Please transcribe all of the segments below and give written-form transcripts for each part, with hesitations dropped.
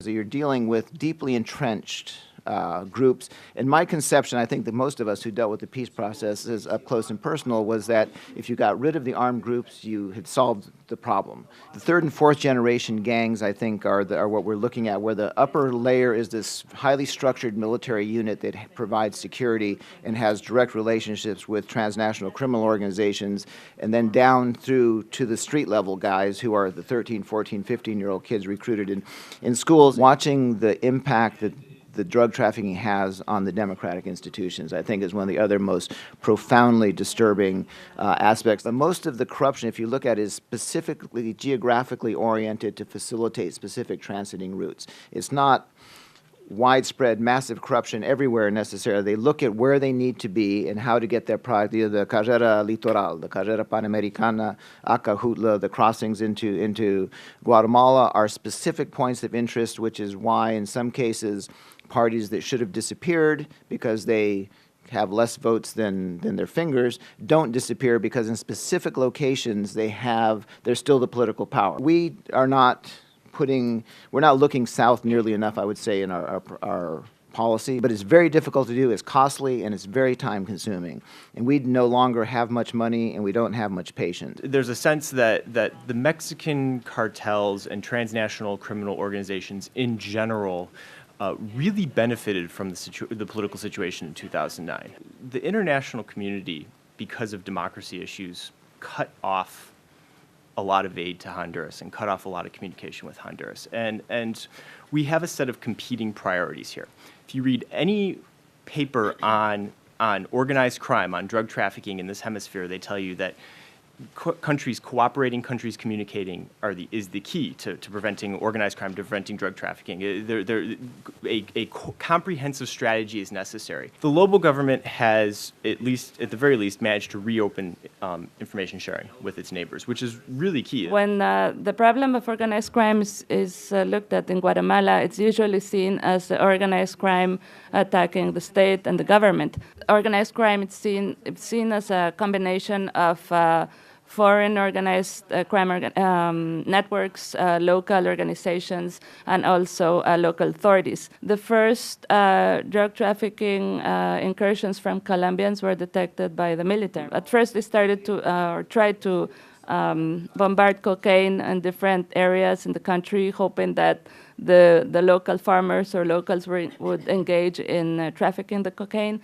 that you're dealing with deeply entrenched groups. And my conception, I think that most of us who dealt with the peace processes up close and personal, was that if you got rid of the armed groups, you had solved the problem. The third and fourth generation gangs, I think, are what we're looking at, where the upper layer is this highly structured military unit that provides security and has direct relationships with transnational criminal organizations, and then down through to the street level guys who are the 13, 14, 15-year-old kids recruited in schools. Watching the impact that the drug trafficking has on the democratic institutions, I think, is one of the other most profoundly disturbing aspects. But most of the corruption, if you look at it, is specifically geographically oriented to facilitate specific transiting routes. It's not widespread, massive corruption everywhere necessarily. They look at where they need to be and how to get their product. The Carrera Litoral, the Carrera Panamericana, Acajutla, the crossings into Guatemala are specific points of interest, which is why in some cases parties that should have disappeared because they have less votes than their fingers don't disappear, because in specific locations they're still the political power. We're not looking south nearly enough, I would say, in our policy, but it's very difficult to do, it's costly, and it's very time-consuming. And we no longer have much money, and we don't have much patience. There's a sense that the Mexican cartels and transnational criminal organizations in general really benefited from the political situation in 2009. The international community, because of democracy issues, cut off a lot of aid to Honduras and cut off a lot of communication with Honduras. And we have a set of competing priorities here. If you read any paper on organized crime, on drug trafficking in this hemisphere, they tell you that countries cooperating, countries communicating is the key to preventing organized crime, to preventing drug trafficking. A comprehensive strategy is necessary. The Lobo government has, at the very least, managed to reopen information sharing with its neighbors, which is really key. When the problem of organized crime is looked at in Guatemala, it's usually seen as the organized crime attacking the state and the government. Organized crime, it's seen as a combination of foreign organized crime networks, local organizations, and also local authorities. The first drug trafficking incursions from Colombians were detected by the military. At first, they started to tried to bombard cocaine in different areas in the country, hoping that the local farmers or locals would engage in trafficking the cocaine.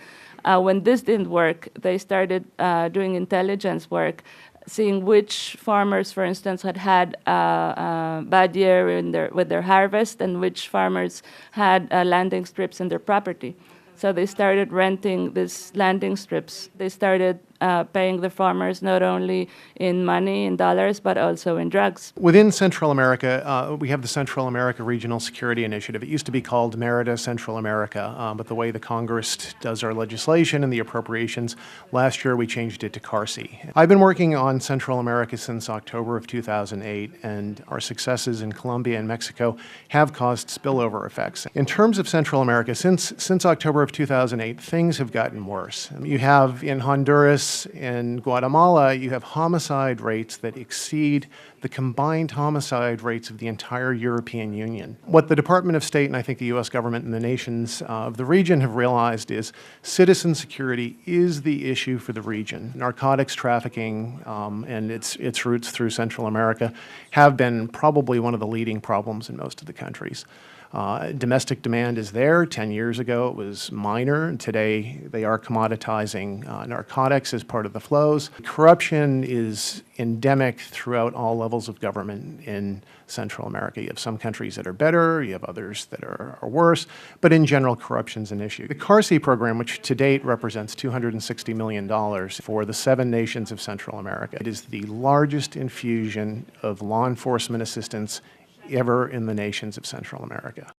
When this didn't work, they started doing intelligence work, seeing which farmers, for instance, had a bad year with their harvest and which farmers had landing strips in their property. So they started renting these landing strips. They started paying the farmers not only in money, in dollars, but also in drugs. Within Central America, we have the Central America Regional Security Initiative. It used to be called Merida Central America, but the way the Congress does our legislation and the appropriations, last year we changed it to CARSI. I've been working on Central America since October of 2008, and our successes in Colombia and Mexico have caused spillover effects. In terms of Central America, since October of 2008, things have gotten worse. You have in Honduras, in Guatemala, you have homicide rates that exceed the combined homicide rates of the entire European Union. What the Department of State and I think the U.S. government and the nations of the region have realized is citizen security is the issue for the region. Narcotics trafficking and its roots through Central America have been probably one of the leading problems in most of the countries. Domestic demand is there. 10 years ago, it was minor, and today they are commoditizing narcotics as part of the flows. Corruption is endemic throughout all levels of government in Central America. You have some countries that are better, you have others that are worse, but in general, corruption is an issue. The CARSI program, which to date represents $260 million for the 7 nations of Central America, it is the largest infusion of law enforcement assistance ever in the nations of Central America.